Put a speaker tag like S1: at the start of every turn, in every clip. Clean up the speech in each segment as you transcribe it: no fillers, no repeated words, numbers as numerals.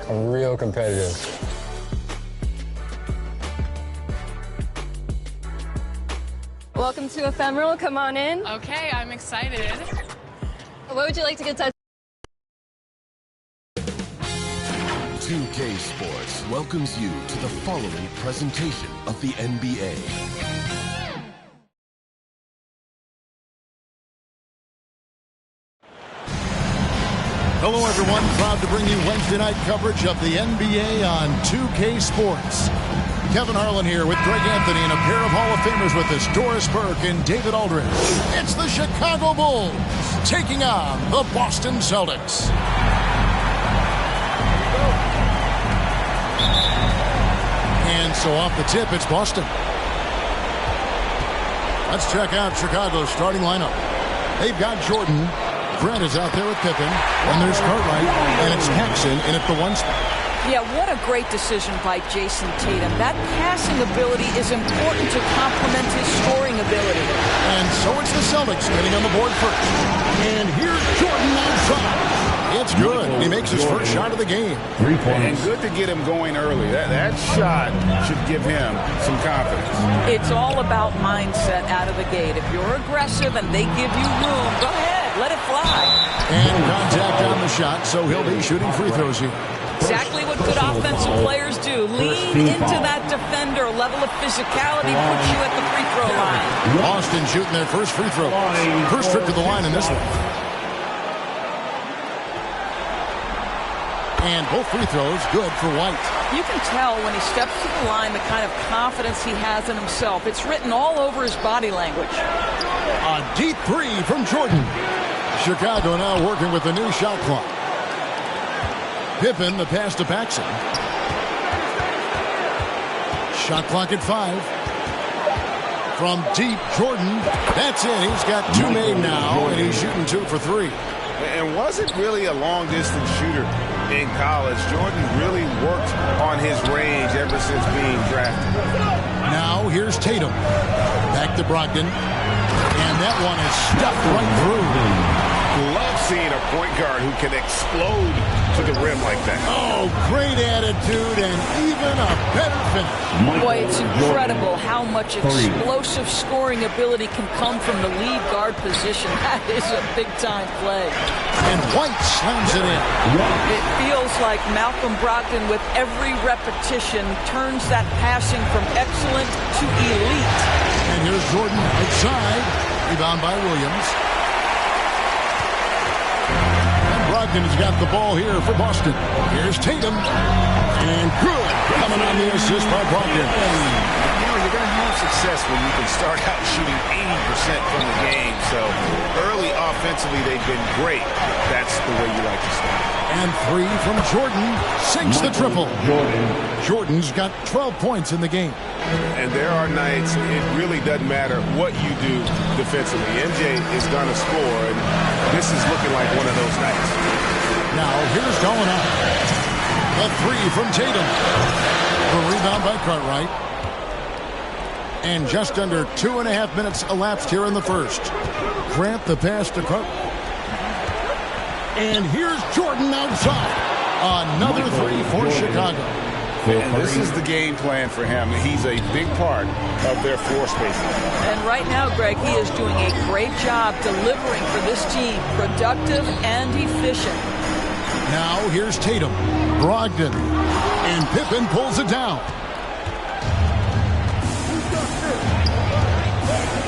S1: I'm real competitive.
S2: Welcome to Ephemeral. Come on in.
S3: Okay, I'm excited.
S2: What would you like to get touched?
S4: 2K Sports welcomes you to the following presentation of the NBA.
S5: Hello, everyone. Proud to bring you Wednesday night coverage of the NBA on 2K Sports. Kevin Harlan here with Greg Anthony and a pair of Hall of Famers with us, Doris Burke and David Aldridge. It's the Chicago Bulls taking on the Boston Celtics. And so off the tip, it's Boston. Let's check out Chicago's starting lineup. They've got Jordan. Grant is out there with Pippen. And there's Cartwright. And it's Paxson in at the one spot.
S6: Yeah, what a great decision by Jason Tatum. That passing ability is important to complement his scoring ability.
S5: And so it's the Celtics getting on the board first. And here's Jordan outside. It's good. He makes his first shot of the game.
S7: 3 points. And good to get him going early. That shot should give him some confidence.
S6: It's all about mindset out of the gate. If you're aggressive and they give you room, go ahead. Let it fly.
S5: And contact on the shot, so he'll be shooting free throws here.
S6: Exactly what good offensive players do. Lean into that defender. Level of physicality puts you at the free throw line.
S5: Boston shooting their first free throw. First trip to the line in this one. And both free throws good for White.
S6: You can tell when he steps to the line the kind of confidence he has in himself. It's written all over his body language.
S5: A deep three from Jordan. Chicago now working with the new shot clock. Pippen, the pass to Paxson. Shot clock at 5. From deep, Jordan. That's it. He's got 2 made now, and he's shooting 2 for 3.
S7: And wasn't really a long-distance shooter in college. Jordan really worked on his range ever since being drafted.
S5: Now here's Tatum. Back to Brogdon. And that one is stuffed right through.
S7: Love seeing a point guard who can explode to the rim like that.
S5: Oh, great attitude and even a better finish.
S6: Boy, it's incredible how much explosive scoring ability can come from the lead guard position. That is a big-time play.
S5: And White slams it in.
S6: It feels like Malcolm Brogdon, with every repetition, turns that passing from excellent to elite.
S5: And here's Jordan outside. Rebound by Williams. Brogdon has got the ball here for Boston. Here's Tatum. And good. Coming on the assist by Brogdon.
S7: You know, you're going to have success when you can start out shooting 80% from the game. So early offensively, they've been great. That's the way you like to start.
S5: And 3 from Jordan. Sinks the triple. Jordan's got 12 points in the game.
S7: And there are nights it really doesn't matter what you do defensively. MJ is going to score, and this is looking like one of those nights.
S5: Now here's Gallinari. A 3 from Tatum. The rebound by Cartwright. And just under 2.5 minutes elapsed here in the first. Grant the pass to Cartwright. And here's Jordan outside. Another 3 for Chicago.
S7: And this is the game plan for him. He's a big part of their floor spacing.
S6: And right now, Greg, he is doing a great job delivering for this team. Productive and efficient.
S5: Now here's Tatum. Brogdon. And Pippen pulls it down.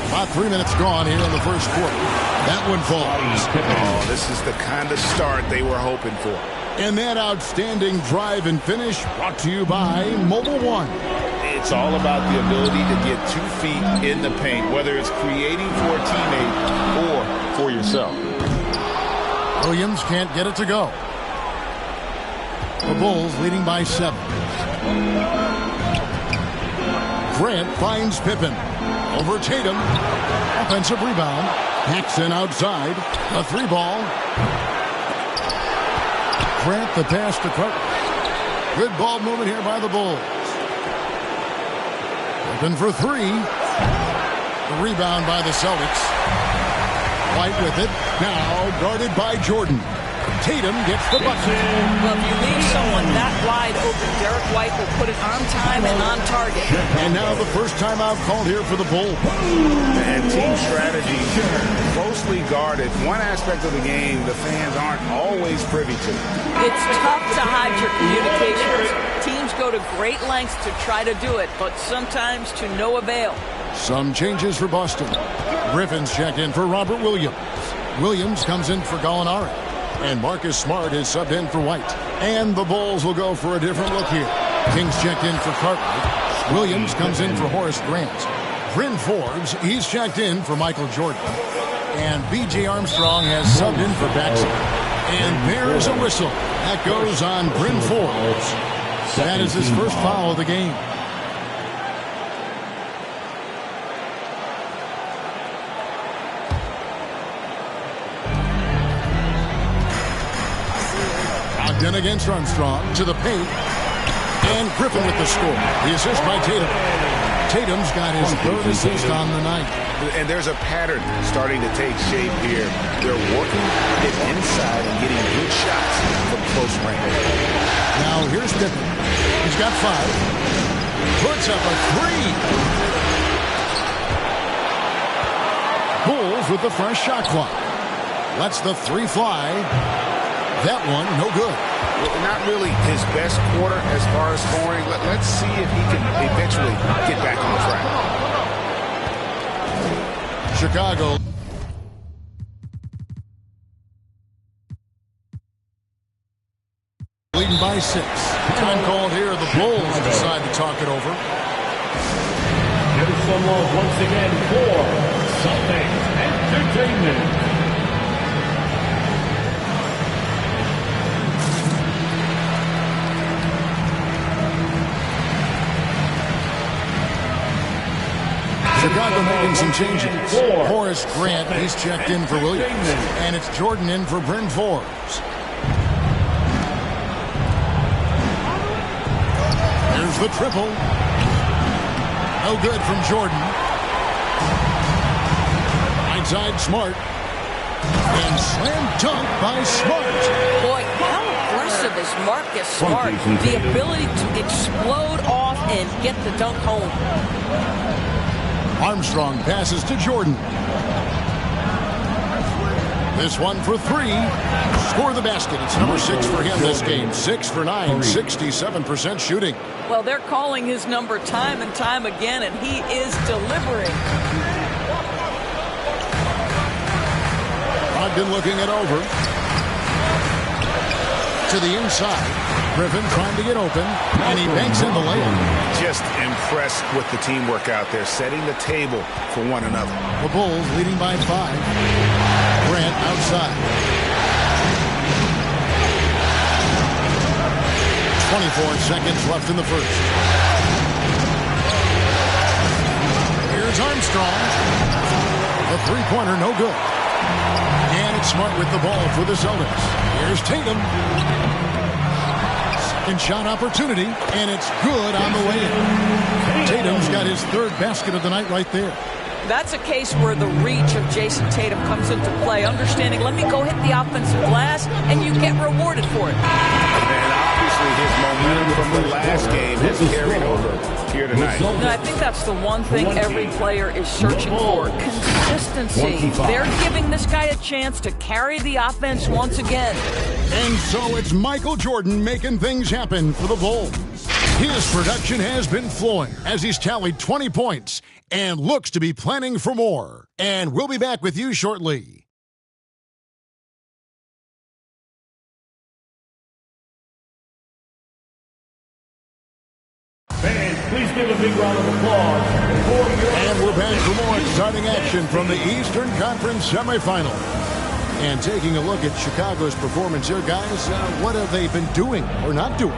S5: About 3 minutes gone here in the first quarter. That one falls.
S7: Oh, this is the kind of start they were hoping for.
S5: And that outstanding drive and finish brought to you by Mobile One.
S7: It's all about the ability to get 2 feet in the paint, whether it's creating for a teammate or for yourself.
S5: Williams can't get it to go. The Bulls leading by 7. Grant finds Pippen. Over Tatum. Offensive rebound. Paxson outside. A 3 ball. Grant the pass to Cook. Good ball movement here by the Bulls. Open for 3. The rebound by the Celtics. White with it. Now guarded by Jordan. Tatum gets the bucket.
S6: Well, if you leave someone that put it on time and on target.
S5: And now the first timeout called here for the Bulls.
S7: And team strategy closely guarded. One aspect of the game the fans aren't always privy to.
S6: It's tough to hide your communications. Teams go to great lengths to try to do it, but sometimes to no avail.
S5: Some changes for Boston. Griffin's checked in for Robert Williams. Williams comes in for Gallinari. And Marcus Smart is subbed in for White. And the Bulls will go for a different look here. King's checked in for Cartwright. Williams comes in for Horace Grant. Bryn Forbes, he's checked in for Michael Jordan. And B.J. Armstrong has subbed in for Baxter. And there's a whistle. That goes on Bryn Forbes. That is his first foul of the game. Ogden against Armstrong to the paint. And Griffin with the score. The assist by Tatum. Tatum's got his third assist on the night.
S7: And there's a pattern starting to take shape here. They're working it inside and getting good shots from close range.
S5: Now here's Pippen. He's got 5. Puts up a 3. Bulls with the fresh shot clock. Lets the 3 fly. That one, no good.
S7: Not really his best quarter as far as scoring. Let's see if he can eventually get back on track.
S5: Chicago. Leading by 6. Time called here. The Bulls decide to talk it over.
S1: Here's someone once again for Something Entertainment.
S5: Chicago making some changes. Horace Grant, he's checked in for Williams. And it's Jordan in for Bryn Forbes. There's the triple. No good from Jordan. Right side, Smart. And slam dunk by Smart.
S6: Boy, how aggressive is Marcus Smart? The ability to explode off and get the dunk home.
S5: Armstrong passes to Jordan. This one for 3. Score the basket. It's number 6 for him this game. 6 for 9, 67% shooting.
S6: Well, they're calling his number time and time again, and he is delivering.
S5: Ogden looking it over. To the inside. Griffin trying to get open, and he banks in the layup.
S7: Just impressed with the teamwork out there, setting the table for one another.
S5: The Bulls leading by 5. Grant outside. 24 seconds left in the first. Here's Armstrong. The three-pointer, no good. And it's Smart with the ball for the Celtics. Here's Tatum. Second shot opportunity, and it's good on the way in. Tatum's got his 3rd basket of the night right there.
S6: That's a case where the reach of Jason Tatum comes into play. Understanding, let me go hit the offensive glass, and you get rewarded for it.
S7: And obviously his momentum from the last game has carried over here tonight.
S6: And I think that's the one thing every player is searching for. Consistency. They're giving this guy a chance to carry the offense once again.
S5: And so it's Michael Jordan making things happen for the Bulls. His production has been flowing as he's tallied 20 points and looks to be planning for more. And we'll be back with you shortly.
S1: Fans, please give a big round of applause.
S5: And we're back for more exciting action from the Eastern Conference semifinal. And taking a look at Chicago's performance here, guys, what have they been doing or not doing?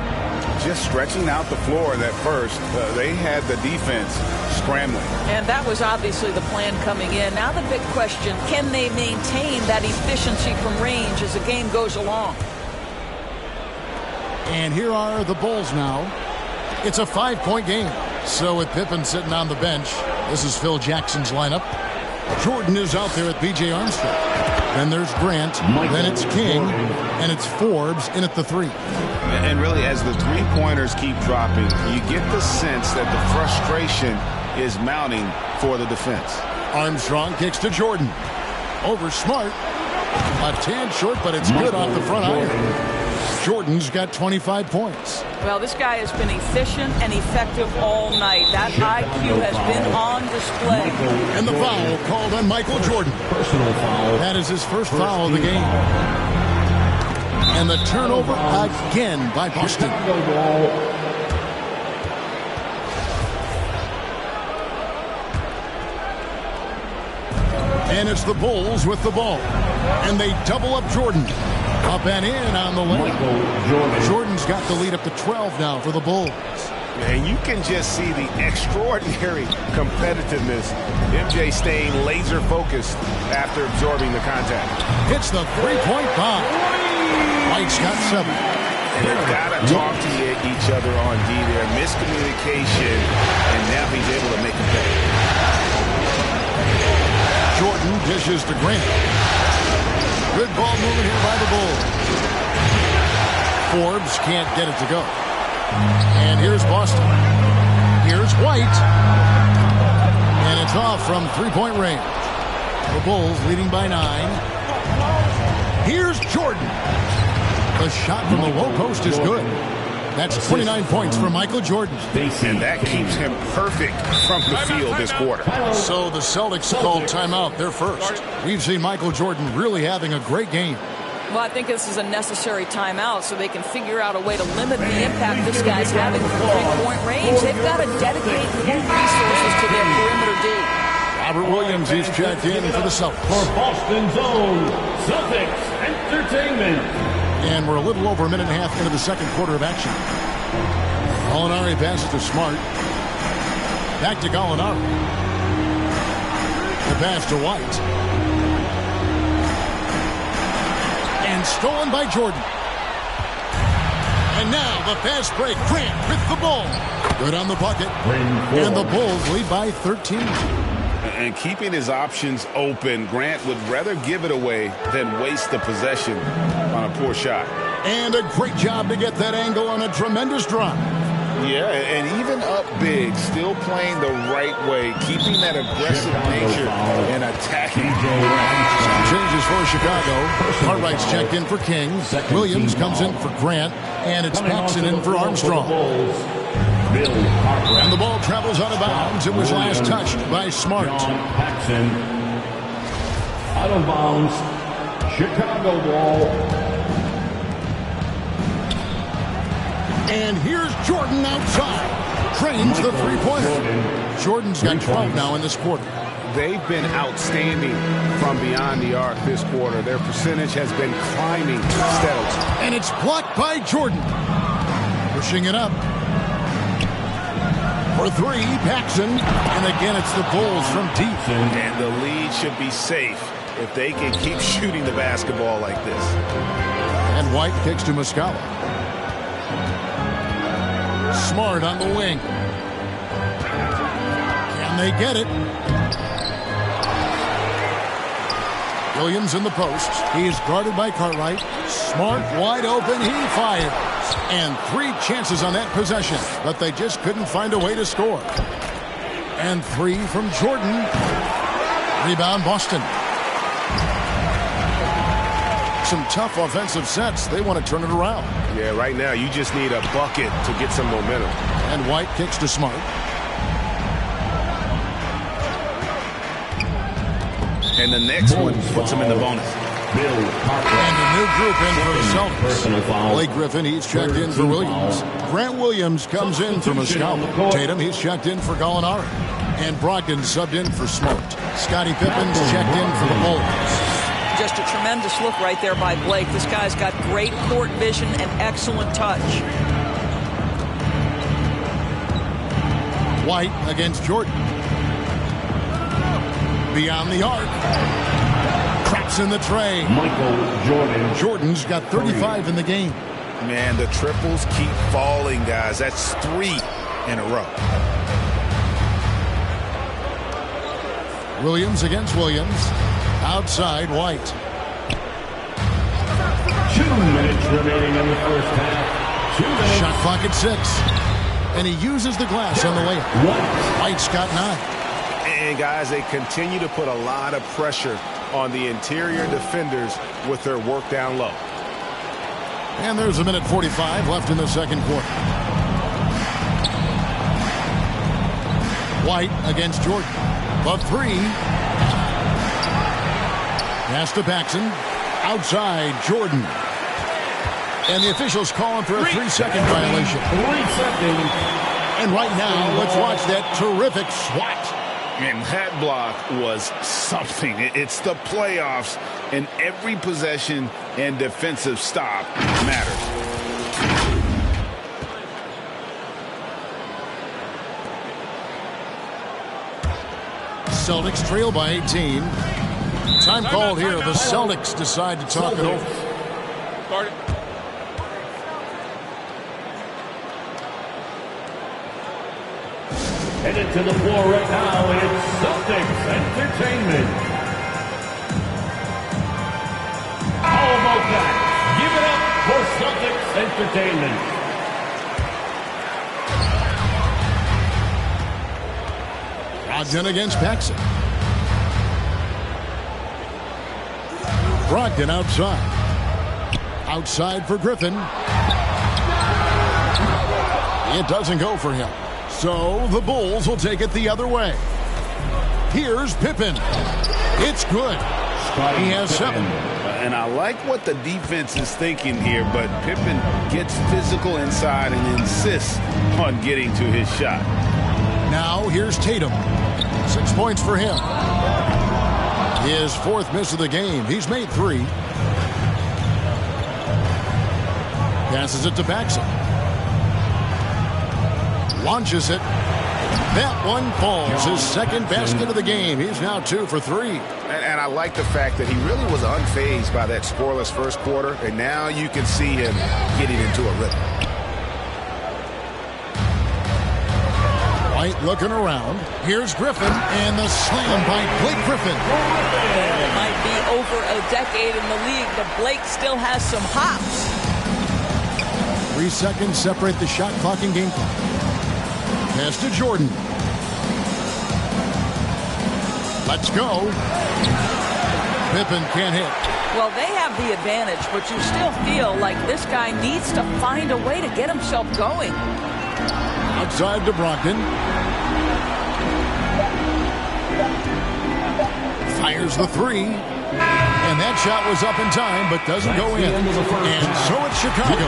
S7: Just stretching out the floor at first. They had the defense scrambling.
S6: And that was obviously the plan coming in. Now the big question, can they maintain that efficiency from range as the game goes along?
S5: And here are the Bulls now. It's a 5-point game. So with Pippen sitting on the bench, this is Phil Jackson's lineup. Jordan is out there at B.J. Armstrong. Then there's Grant. Then it's King. And it's Forbes in at the 3.
S7: And really, as the three-pointers keep dropping, you get the sense that the frustration is mounting for the defense.
S5: Armstrong kicks to Jordan. Over Smart. A tad short, but it's good off the front iron. Jordan's got 25 points.
S6: Well, this guy has been efficient and effective all night. That IQ has been on display.
S5: And the foul called on Michael Jordan.
S1: Personal foul.
S5: That is his first foul of the game. And the turnover again by Boston.
S1: Chicago ball.
S5: And it's the Bulls with the ball. And they double up Jordan. Up and in on the lane. Jordan's got the lead up to 12 now for the Bulls.
S7: And you can just see the extraordinary competitiveness. MJ staying laser focused after absorbing the contact.
S5: Hits the three-point bomb. White's got 7.
S7: And they've got to talk to each other on D there. Miscommunication, and now he's able to make a pay.
S5: Jordan dishes to Grant. Good ball movement here by the Bulls. Forbes can't get it to go. And here's Boston. Here's White. And it's off from three-point range. The Bulls leading by 9. Here's Jordan. The shot from the low post is good. That's 29 points for Michael Jordan.
S7: And that keeps him perfect from the field this quarter.
S5: So the Celtics called timeout. They're first. We've seen Michael Jordan really having a great game.
S6: Well, I think this is a necessary timeout so they can figure out a way to limit the impact this guy's having from three-point range. They've got to dedicate more resources to their perimeter D.
S5: Robert Williams is checked in for the Celtics.
S1: For Boston's own Celtics Entertainment.
S5: And we're a little over a minute and a half into the second quarter of action. Gallinari passes to Smart. Back to Gallinari. The pass to White. And stolen by Jordan. And now the fast break. Grant with the ball. Good on the bucket. And the Bulls lead by 13.
S7: And keeping his options open, Grant would rather give it away than waste the possession on a poor shot.
S5: And a great job to get that angle on a tremendous drive.
S7: Yeah, and even up big, still playing the right way, keeping that aggressive nature and attacking.
S5: Changes for Chicago. Cartwright's checked in for King. Williams comes in for Grant. And it's Paxson in for Armstrong. And the ball travels out of bounds. It was last touched by Smart.
S1: Paxson. Out of bounds. Chicago ball.
S5: And here's Jordan outside. Trains the three-pointer. Jordan's got 12 now in this quarter.
S7: They've been outstanding from beyond the arc this quarter. Their percentage has been climbing steadily.
S5: And it's blocked by Jordan. Pushing it up. For 3, Paxson. And again, it's the Bulls from deep.
S7: And the lead should be safe if they can keep shooting the basketball like this.
S5: And White kicks to Muscala. Smart on the wing. Can they get it? Williams in the post. He is guarded by Cartwright. Smart wide open. He fires. And 3 chances on that possession, but they just couldn't find a way to score. And 3 from Jordan. Rebound Boston. Some tough offensive sets. They want to turn it around.
S7: Yeah, right now you just need a bucket to get some momentum.
S5: And White kicks to Smart.
S7: And the next one puts him in the bonus.
S5: And a new group in for the Celtics. Blake Griffin, he's checked in for Williams. Grant Williams comes in for Muscala. Tatum, he's checked in for Gallinari. And Brogdon subbed in for Smart. Scottie Pippen's checked in for the Bulls.
S6: Just a tremendous look right there by Blake. This guy's got great court vision and excellent touch.
S5: White against Jordan. Beyond the arc. Traps in the tray.
S1: Michael Jordan.
S5: Jordan's got 35 in the game.
S7: Man, the triples keep falling, guys. That's 3 in a row.
S5: Williams against Williams. Outside, White.
S1: 2 minutes remaining in the first half. 2 minutes.
S5: Shot clock at 6. And he uses the glass on the layup. White's got 9.
S7: And, guys, they continue to put a lot of pressure on the interior defenders with their work down low.
S5: And there's a minute 45 left in the second quarter. White against Jordan. The 3. Pass to Paxson. Outside, Jordan. And the officials calling for a 3-second violation.
S1: 3 seconds.
S5: And right now, let's watch that terrific swat.
S7: And that block was something. It's the playoffs, and every possession and defensive stop matters.
S5: Celtics trail by 18. Time called here. The Celtics decide to talk it over.
S1: Headed to the floor right now, it's Celtics Entertainment. How about that? Give it up for Celtics Entertainment.
S5: Brogdon against Paxson. Brogdon outside. Outside for Griffin. It doesn't go for him. So the Bulls will take it the other way. Here's Pippen. It's good. He has 7.
S7: And I like what the defense is thinking here, but Pippen gets physical inside and insists on getting to his shot.
S5: Now here's Tatum. 6 points for him. His 4th miss of the game. He's made 3. Passes it to Paxson. Launches it. That one falls. His 2nd basket of the game. He's now 2 for 3.
S7: And I like the fact that he really was unfazed by that scoreless first quarter, and now you can see him getting into a rhythm.
S5: White looking around. Here's Griffin, and the slam by Blake Griffin.
S6: It might be over a decade in the league, but Blake still has some hops.
S5: 3 seconds separate the shot clock and game clock. Pass to Jordan. Let's go. Pippen can't hit.
S6: Well, they have the advantage, but you still feel like this guy needs to find a way to get himself going.
S5: Outside to Brogdon. Fires the 3. And that shot was up in time, but doesn't go in. And so it's Chicago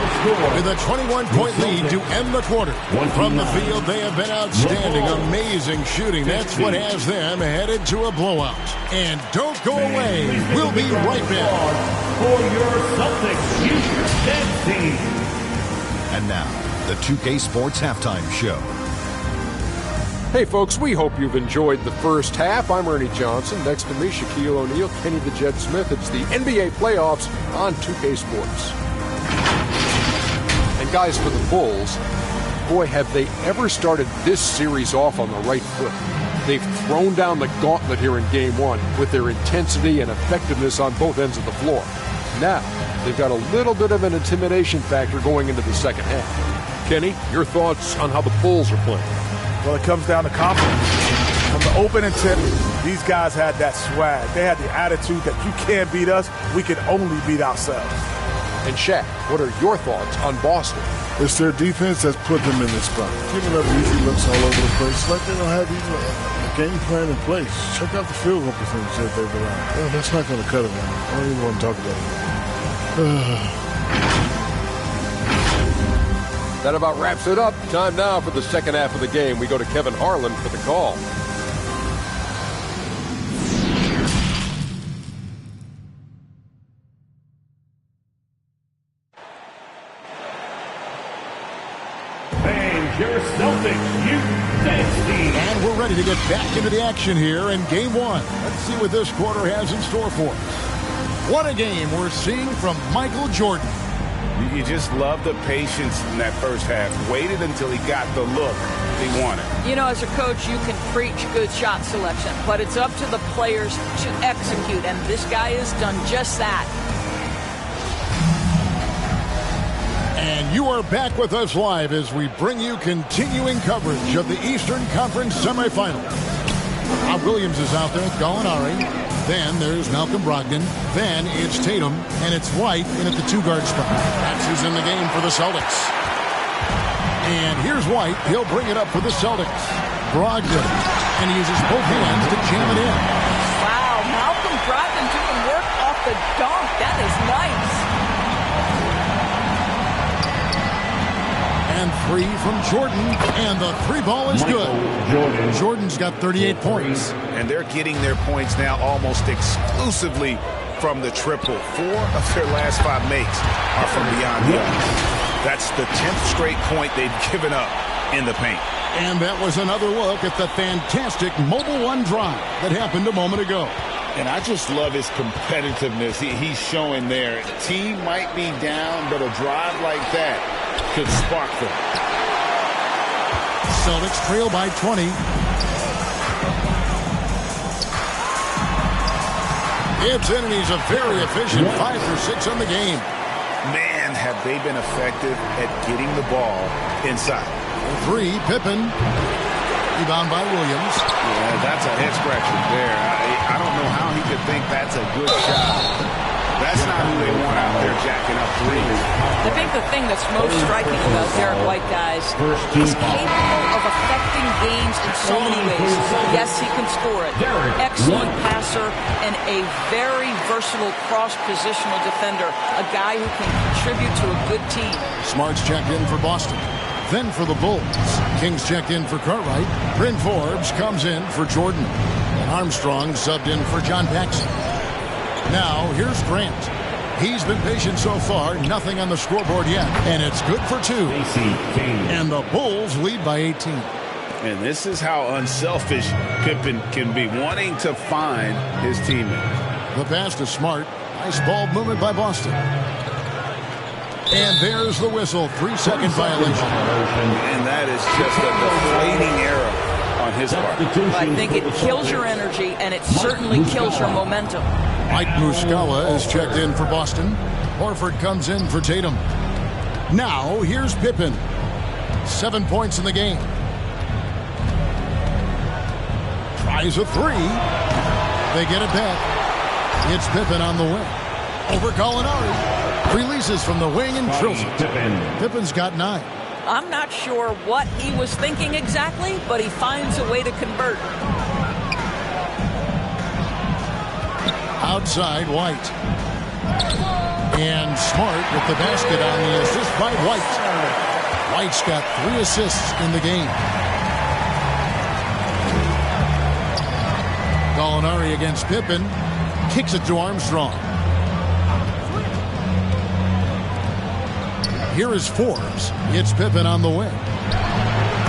S5: with a 21-point lead to end the quarter. From the field, they have been outstanding. Amazing shooting. That's what has them headed to a blowout. And don't go away. We'll be right back.
S1: For your Celtics Houston team.
S3: And now, the 2K Sports Halftime Show.
S8: Hey folks, we hope you've enjoyed the first half. I'm Ernie Johnson. Next to me, Shaquille O'Neal, Kenny the Jet Smith. It's the NBA playoffs on 2K Sports. And guys, for the Bulls, boy, have they ever started this series off on the right foot. They've thrown down the gauntlet here in Game 1 with their intensity and effectiveness on both ends of the floor. Now, they've got a little bit of an intimidation factor going into the second half. Kenny, your thoughts on how the Bulls are playing?
S9: Well, it comes down to confidence. From the opening tip, these guys had that swag. They had the attitude that you can't beat us, we can only beat ourselves.
S8: And Shaq, what are your thoughts on Boston?
S10: It's their defense that's put them in this spot. Giving up easy looks all over the place. Like they don't have even a game plan in place. Check out the field goal percentage that they've allowed. Well, that's not going to cut it, man. I don't even want to talk about it.
S8: That about wraps it up. Time now for the second half of the game. We go to Kevin Harlan for the call.
S1: And your Celtics Houston team.
S5: And we're ready to get back into the action here in Game 1. Let's see what this quarter has in store for us. What a game we're seeing from Michael Jordan.
S7: You just love the patience in that first half. Waited until he got the look he wanted.
S6: You know, as a coach, you can preach good shot selection, but it's up to the players to execute, and this guy has done just that.
S5: And you are back with us live as we bring you continuing coverage of the Eastern Conference semifinals. Rob Williams is out there, Gallinari. Then there's Malcolm Brogdon. Then it's Tatum, and it's White in at the two-guard spot. That's who's in the game for the Celtics. And here's White. He'll bring it up for the Celtics. Brogdon, and he uses both hands to jam it in.
S6: Wow, Malcolm Brogdon doing work off the dunk. That is nice.
S5: And three from Jordan, and the three ball is good. Jordan's got 38 points.
S7: And they're getting their points now almost exclusively from the triple. 4 of their last 5 makes are from beyond the arc. That's the 10th straight point they've given up in the paint.
S5: And that was another look at the fantastic Mobile One drive that happened a moment ago.
S7: And I just love his competitiveness he's showing there. Team might be down, but a drive like that could spark them.
S5: Celtics trail by 20. Gibson, and he's a very efficient 5 for 6 on the game.
S7: Man, have they been effective at getting the ball inside.
S5: 3, Pippen. Rebound by Williams.
S7: Yeah, that's a head scratcher there. I don't know how he could think that's a good shot. That's not who they want out there jacking up threes.
S6: I think the thing that's most striking about Derek White, guys, is capable of affecting games in so many ways. Yes, he can score it. Excellent passer and a very versatile cross-positional defender. A guy who can contribute to a good team.
S5: Smart's checked in for Boston. Then for the Bulls, Kings checked in for Cartwright. Bryn Forbes comes in for Jordan. And Armstrong subbed in for John Paxson. Now, here's Grant. He's been patient so far, nothing on the scoreboard yet, and it's good for 2. And the Bulls lead by 18.
S7: And this is how unselfish Pippen can be, wanting to find his teammate.
S5: The pass to Smart. Nice ball movement by Boston. And there's the whistle, 3-second violation.
S7: And that is just a deflating error on his part.
S6: I think it kills your energy, and it certainly kills your momentum.
S5: Mike Muscala is checked in for Boston. Horford comes in for Tatum. Now, here's Pippen. 7 points in the game. Tries a 3. They get it back. It's Pippen on the wing. Over Gallinari. Releases from the wing and drills it. Pippen's got 9.
S6: I'm not sure what he was thinking exactly, but he finds a way to convert.
S5: Outside, White. And Smart with the basket on the assist by White. White's got 3 assists in the game. Gallinari against Pippen. Kicks it to Armstrong. Here is Forbes. It's Pippen on the wing.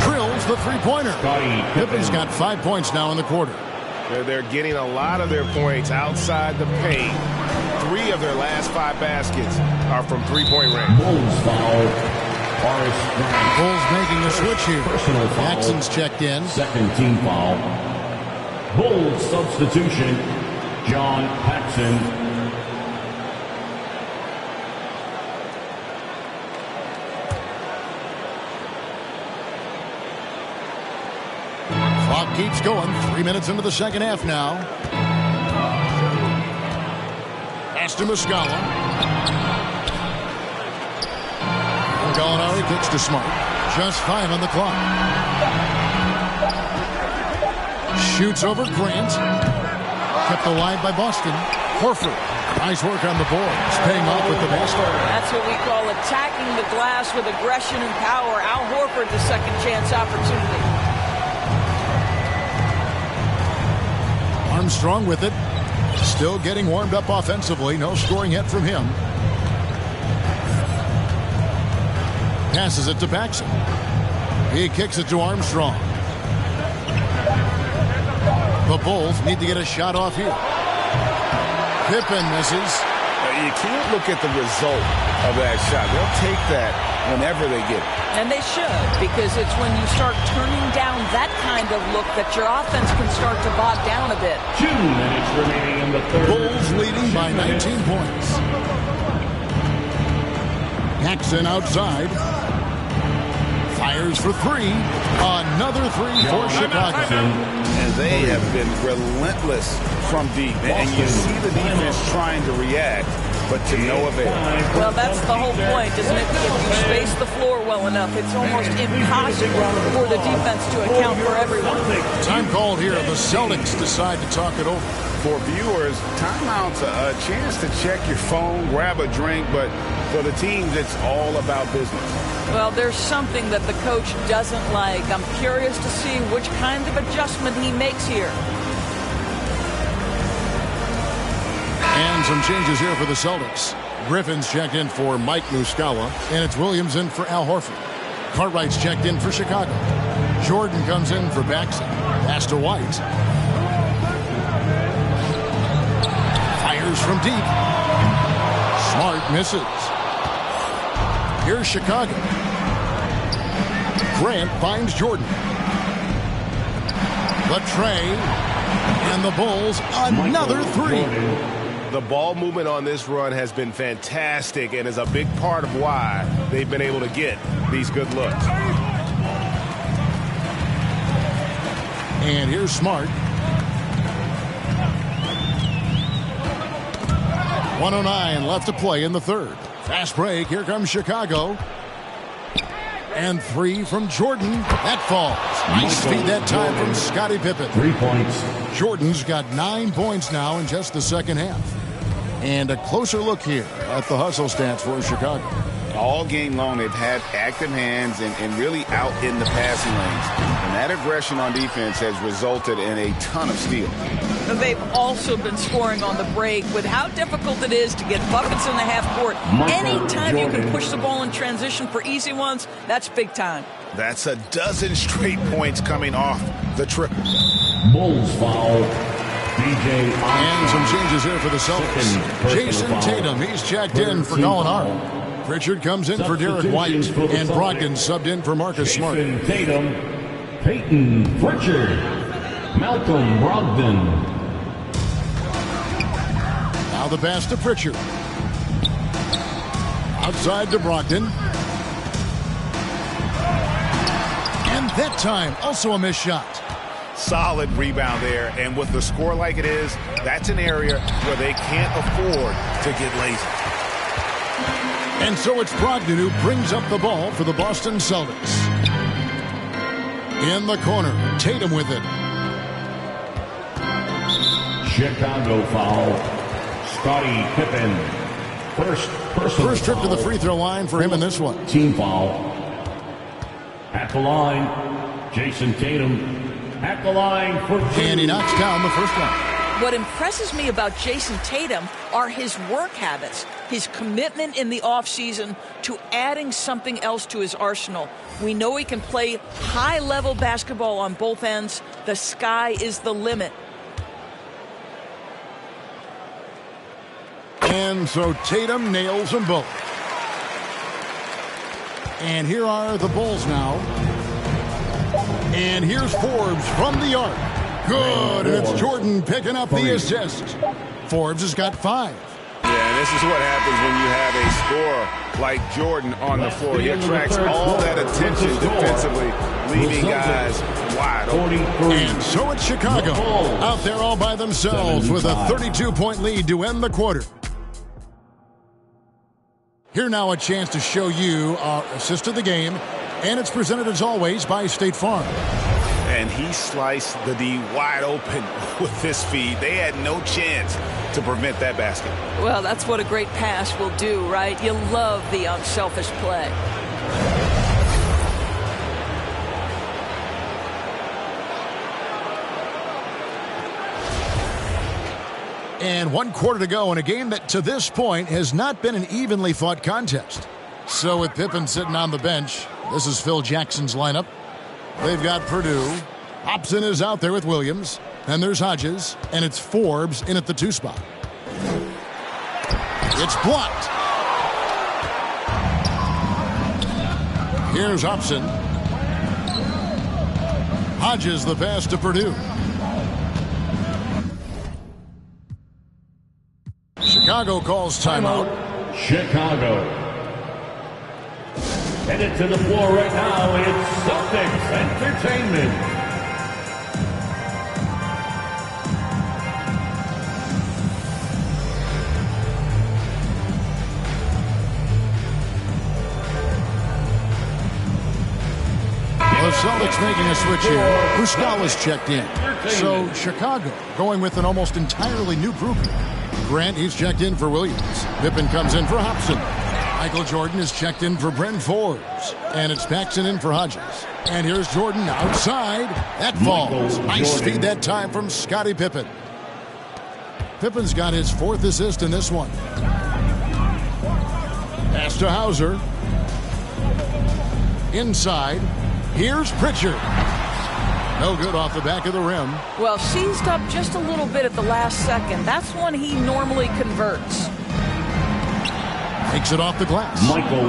S5: Drills the three-pointer. Pippen's got 5 points now in the quarter.
S7: They're getting a lot of their points outside the paint. 3 of their last 5 baskets are from three-point range.
S1: Bulls foul.
S5: Bulls making a switch here. Jackson's checked in.
S1: Second team foul. Bulls substitution. John Paxson.
S5: Clock keeps going. 3 minutes into the second half now. Pass to Muscala. Gallinari kicks to Smart. Just 5 on the clock. Shoots over Grant. Kept alive by Boston. Horford. Nice work on the boards. Paying off with the basket.
S6: That's what we call attacking the glass with aggression and power. Al Horford, the second chance opportunity.
S5: Armstrong with it. Still getting warmed up offensively. No scoring yet from him. Passes it to Paxson. He kicks it to Armstrong. The Bulls need to get a shot off here. Pippen misses.
S7: You can't look at the result of that shot. They'll take that whenever they get it.
S6: And they should, because it's when you start turning down that kind of look that your offense can start to bog down a bit.
S1: 2 minutes remaining in the third.
S5: Bulls leading by 19 points. Paxson outside. Fires for three. Another three for Chicago.
S7: And they have been relentless from deep. And you see the defense trying to react, but to no avail.
S6: Well, that's the whole point, isn't it? If you space the floor well enough, it's almost impossible for the defense to account for everyone.
S5: Time called here. The Celtics decide to talk it over.
S7: For viewers, timeout's a chance to check your phone, grab a drink, but for the teams, it's all about business.
S6: Well, there's something that the coach doesn't like. I'm curious to see which kind of adjustment he makes here.
S5: And some changes here for the Celtics. Griffin's checked in for Mike Muscala, and it's Williams in for Al Horford. Cartwright's checked in for Chicago. Jordan comes in for Paxson. Pass to White. Fires from deep. Smart misses. Here's Chicago. Grant finds Jordan. The tray. And the Bulls, another three.
S11: The ball movement on this run has been fantastic and is a big part of why they've been able to get these good looks.
S5: And here's Smart. 1:09 left to play in the third. Fast break. Here comes Chicago. And three from Jordan. That falls. Nice feed that time from Scottie Pippen.
S1: 3 points.
S5: Jordan's got 9 points now in just the second half. And a closer look here at the hustle stats for Chicago.
S7: All game long, they've had active hands and really out in the passing lanes. And that aggression on defense has resulted in a ton of steals.
S6: They've also been scoring on the break with how difficult it is to get buckets in the half court. Anytime you can push the ball in transition for easy ones, that's big time.
S7: That's a dozen straight points coming off the triple.
S1: Bulls foul. DJ.
S5: And some changes here for the Celtics. Jason Tatum, he's checked in for Gallinari. Pritchard comes in for Derek White. And Brogdon subbed in for Marcus Smart.
S1: Jason Tatum, Peyton Pritchard, Malcolm Brogdon.
S5: Now the pass to Pritchard. Outside to Brogdon. And that time, also a missed shot.
S7: Solid rebound there, and with the score like it is, that's an area where they can't afford to get lazy.
S5: And so it's Brogdon who brings up the ball for the Boston Celtics. In the corner, Tatum with it.
S1: Chicago foul. Scottie Pippen.
S5: First trip to the free throw line for him in this one.
S1: Team foul. At the line, Jason Tatum. At the line for two.
S5: And he knocks down the first one.
S6: What impresses me about Jason Tatum are his work habits, his commitment in the offseason to adding something else to his arsenal. We know he can play high-level basketball on both ends. The sky is the limit.
S5: And so Tatum nails them both. And here are the Bulls now. And here's Forbes from the arc. Good, and it's Jordan picking up the assist. Forbes has got 5.
S7: Yeah, and this is what happens when you have a scorer like Jordan on the floor. He attracts all that attention defensively, leaving guys wide open.
S5: And so it's Chicago out there all by themselves with a 32-point lead to end the quarter. Here now a chance to show you our assist of the game, and it's presented as always by State Farm.
S7: And he sliced the D wide open with this feed. They had no chance to prevent that basket.
S6: Well, that's what a great pass will do, right? You love the unselfish play.
S5: And 1 quarter to go in a game that to this point has not been an evenly fought contest. So with Pippen sitting on the bench, this is Phil Jackson's lineup. They've got Purdue. Hobson is out there with Williams. And there's Hodges. And it's Forbes in at the 2 spot. It's blocked. Here's Hobson. Hodges the pass to Purdue. Chicago calls timeout.
S1: Chicago. Headed to the floor right now, it's Celtics Entertainment.
S5: The Celtics making a switch here. Muscala's checked in. So Chicago going with an almost entirely new grouping. Grant, he's checked in for Williams. Pippen comes in for Hobson. Michael Jordan is checked in for Bryn Forbes. And it's Paxson in for Hodges. And here's Jordan outside. That falls. Nice feed that time from Scottie Pippen. Pippen's got his 4th assist in this one. Pass to Hauser. Inside. Here's Pritchard. No good off the back of the rim.
S6: Well, seized up just a little bit at the last second. That's when he normally converts.
S5: Takes it off the glass.
S1: Michael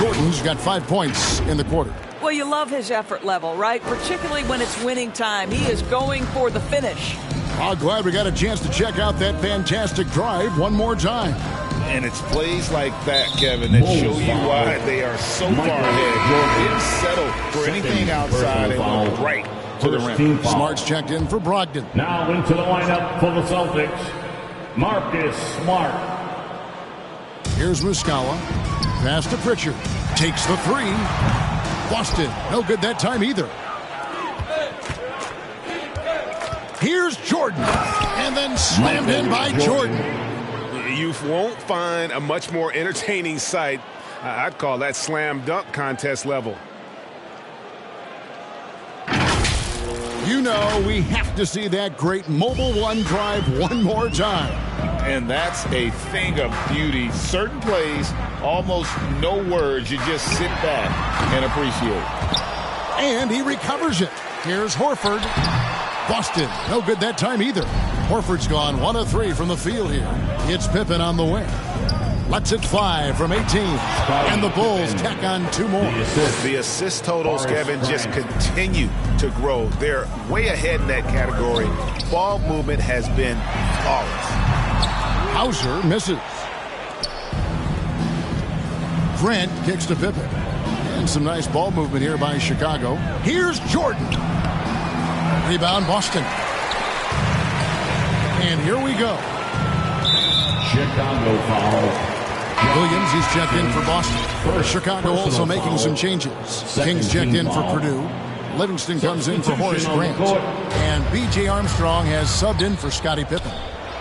S5: Jordan's got 5 points in the quarter.
S6: Well, you love his effort level, right? Particularly when it's winning time. He is going for the finish.
S5: Oh, glad we got a chance to check out that fantastic drive one more time.
S7: And it's plays like that, Kevin, that show you why they are so far ahead. They didn't settle for anything outside and went right to the rim.
S5: Smart's checked in for Brogdon.
S1: Now into the lineup for the Celtics, Marcus Smart.
S5: Here's Muscala. Pass to Pritchard. Takes the 3. Boston. No good that time either. Here's Jordan. And then slammed in by Jordan.
S7: You won't find a much more entertaining sight. I'd call that slam dunk contest level.
S5: You know we have to see that great Mobile One drive one more time.
S7: And that's a thing of beauty. Certain plays, almost no words. You just sit back and appreciate.
S5: And he recovers it. Here's Horford. Boston. No good that time either. Horford's gone 1 of 3 from the field here. It's Pippen on the wing. Lets it fly from 18. And the Bulls tack on 2 more.
S7: The assist totals, Kevin, just continue to grow. They're way ahead in that category. Ball movement has been flawless.
S5: Hauser misses. Grant kicks to Pippen. And some nice ball movement here by Chicago. Here's Jordan. Rebound Boston. And here we go.
S1: Chicago foul.
S5: Williams, he's checked in for Boston. Chicago also making some changes. Kings checked in for Purdue. Livingston comes in for Horace Grant. And B.J. Armstrong has subbed in for Scottie Pippen.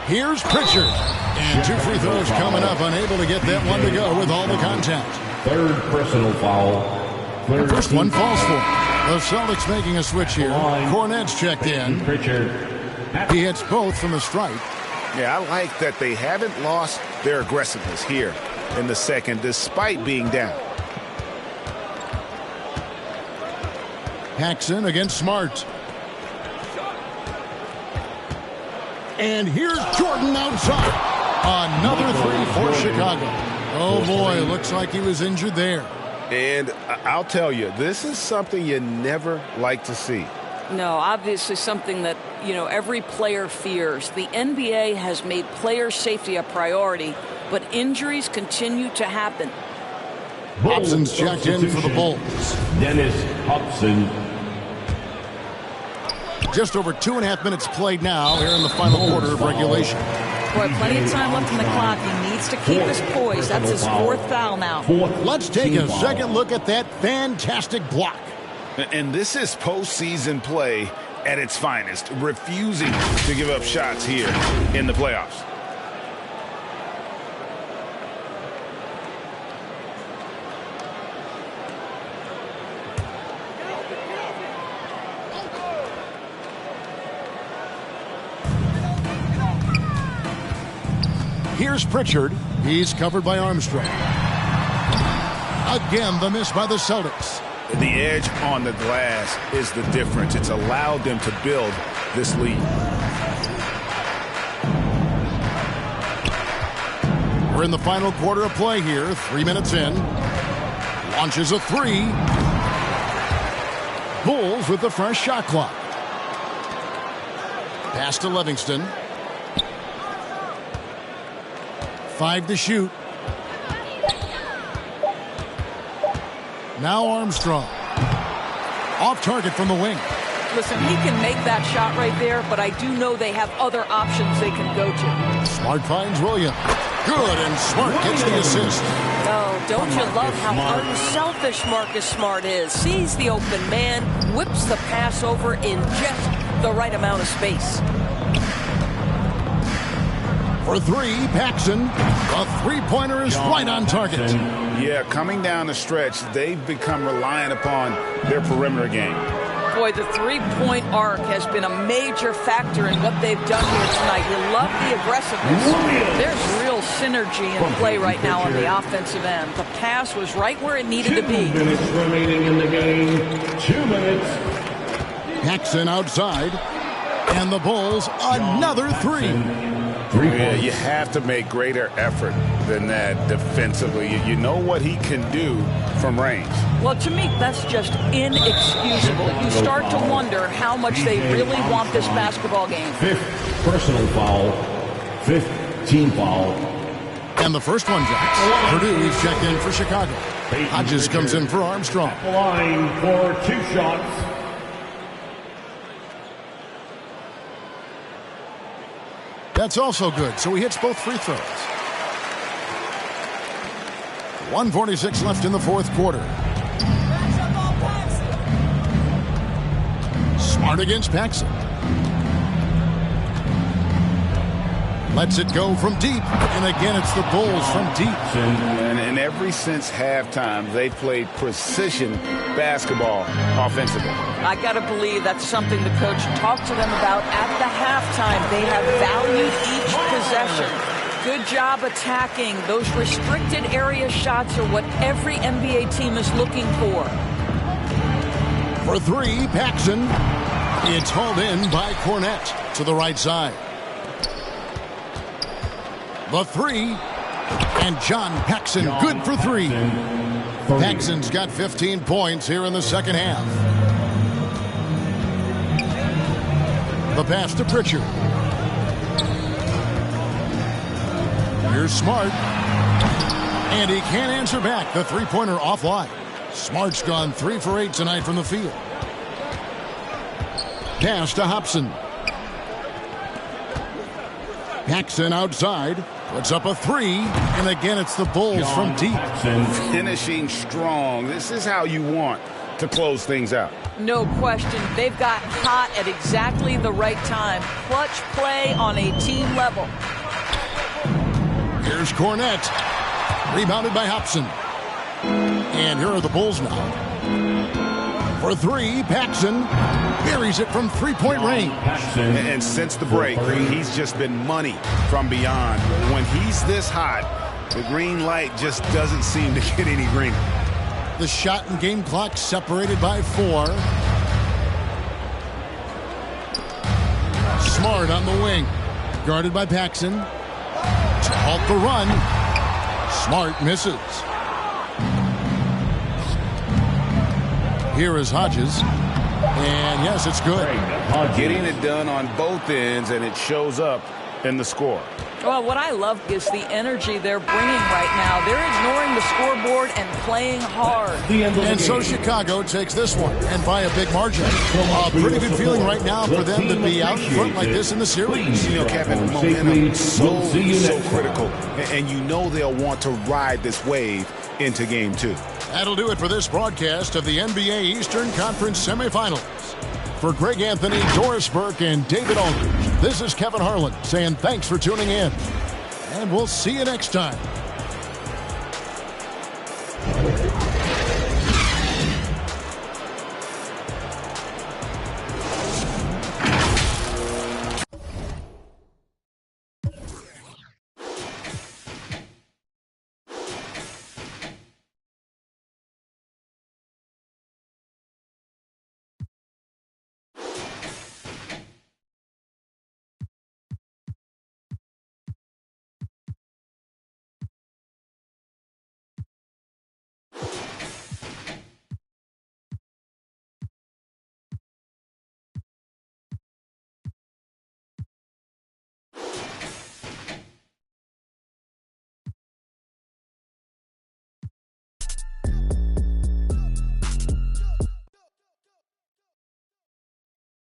S5: Here's Pritchard. And 2 free throws coming up, unable to get that one to go with all the contact.
S1: 3rd personal foul.
S5: The first one falls for him. The Celtics making a switch here. Cornette's checked in. He hits both from the stripe.
S7: Yeah, I like that they haven't lost their aggressiveness here in the second, despite being down.
S5: Paxson against Smart. And here's Jordan outside. Another 3 for Chicago. Oh, boy, looks like he was injured there.
S7: And I'll tell you, this is something you never like to see.
S6: No, obviously something that, every player fears. The NBA has made player safety a priority, but injuries continue to happen.
S5: Hobson's checked in for the Bulls.
S1: Dennis Hobson.
S5: Just over 2.5 minutes played now here in the final quarter of regulation.
S6: Boy, plenty of time left on the clock. He needs to keep his poise. That's his 4th foul now.
S5: Let's take a second look at that fantastic block.
S7: And this is postseason play at its finest, refusing to give up shots here in the playoffs.
S5: Here's Pritchard. He's covered by Armstrong. Again, the miss by the Celtics.
S7: The edge on the glass is the difference. It's allowed them to build this lead.
S5: We're in the final quarter of play here. 3 minutes in. Launches a 3. Bulls with the fresh shot clock. Pass to Livingston. 5 to shoot. Now Armstrong. Off target from the wing.
S6: Listen, he can make that shot right there, but I do know they have other options they can go to.
S5: Smart finds Williams. Good, and Smart gets the assist.
S6: Oh, don't you love how unselfish Marcus Smart is? Sees the open man, whips the pass over in just the right amount of space.
S5: For three, Paxson. A three-pointer is right on target.
S7: Yeah, coming down the stretch, they've become reliant upon their perimeter game.
S6: Boy, the three-point arc has been a major factor in what they've done here tonight. You love the aggressiveness. There's real synergy in play right now on the offensive end. The pass was right where it needed to be.
S1: 2 minutes remaining in the game. 2 minutes.
S5: Paxson outside. And the Bulls, another three.
S7: Yeah, you have to make greater effort than that defensively. You know what he can do from range.
S6: Well, to me, that's just inexcusable. You start to wonder how much they really want this basketball game.
S1: 5th personal foul. 5th team foul.
S5: And the first one, Jacks. Purdue is checked in for Chicago. Hodges comes in for Armstrong.
S1: At the line for 2 shots.
S5: That's also good, so he hits both free throws. 1:46 left in the fourth quarter. Smart against Paxson. Lets it go from deep, and again it's the Bulls from deep.
S7: And ever since halftime, they played precision basketball offensively.
S6: I got to believe that's something the coach talked to them about at the halftime. They have valued each possession. Good job attacking. Those restricted area shots are what every NBA team is looking for.
S5: For three, Paxson. It's hauled in by Cornette to the right side. The three. And John Paxson good for three. Paxson's got 15 points here in the second half. The pass to Pritchard. Here's Smart. And he can't answer back. The three-pointer offline. Smart's gone 3 for 8 tonight from the field. Pass to Hobson. Paxson outside. Puts up a three. And again, it's the Bulls from deep.
S7: Finishing strong. This is how you want to close things out.
S6: No question. They've got hot at exactly the right time. Clutch play on a team level.
S5: Here's Cornette. Rebounded by Hobson. And here are the Bulls now. For three, Paxson buries it from three-point range.
S7: And since the break, he's just been money from beyond. When he's this hot, the green light just doesn't seem to get any greener.
S5: The shot and game clock separated by 4. Smart on the wing. Guarded by Paxson. To halt the run. Smart misses. Here is Hodges. And yes, it's good.
S7: Getting it done on both ends, and it shows up in the score.
S6: Well, what I love is the energy they're bringing right now. They're ignoring the scoreboard and playing hard.
S5: And so Chicago takes this one, and by a big margin. A pretty good feeling right now for them to be out front like this in the series.
S7: You know, Kevin, momentum so critical. And you know they'll want to ride this wave into Game 2.
S5: That'll do it for this broadcast of the NBA Eastern Conference semifinals. For Greg Anthony, Doris Burke, and David Aldridge, this is Kevin Harlan saying thanks for tuning in. And we'll see you next time.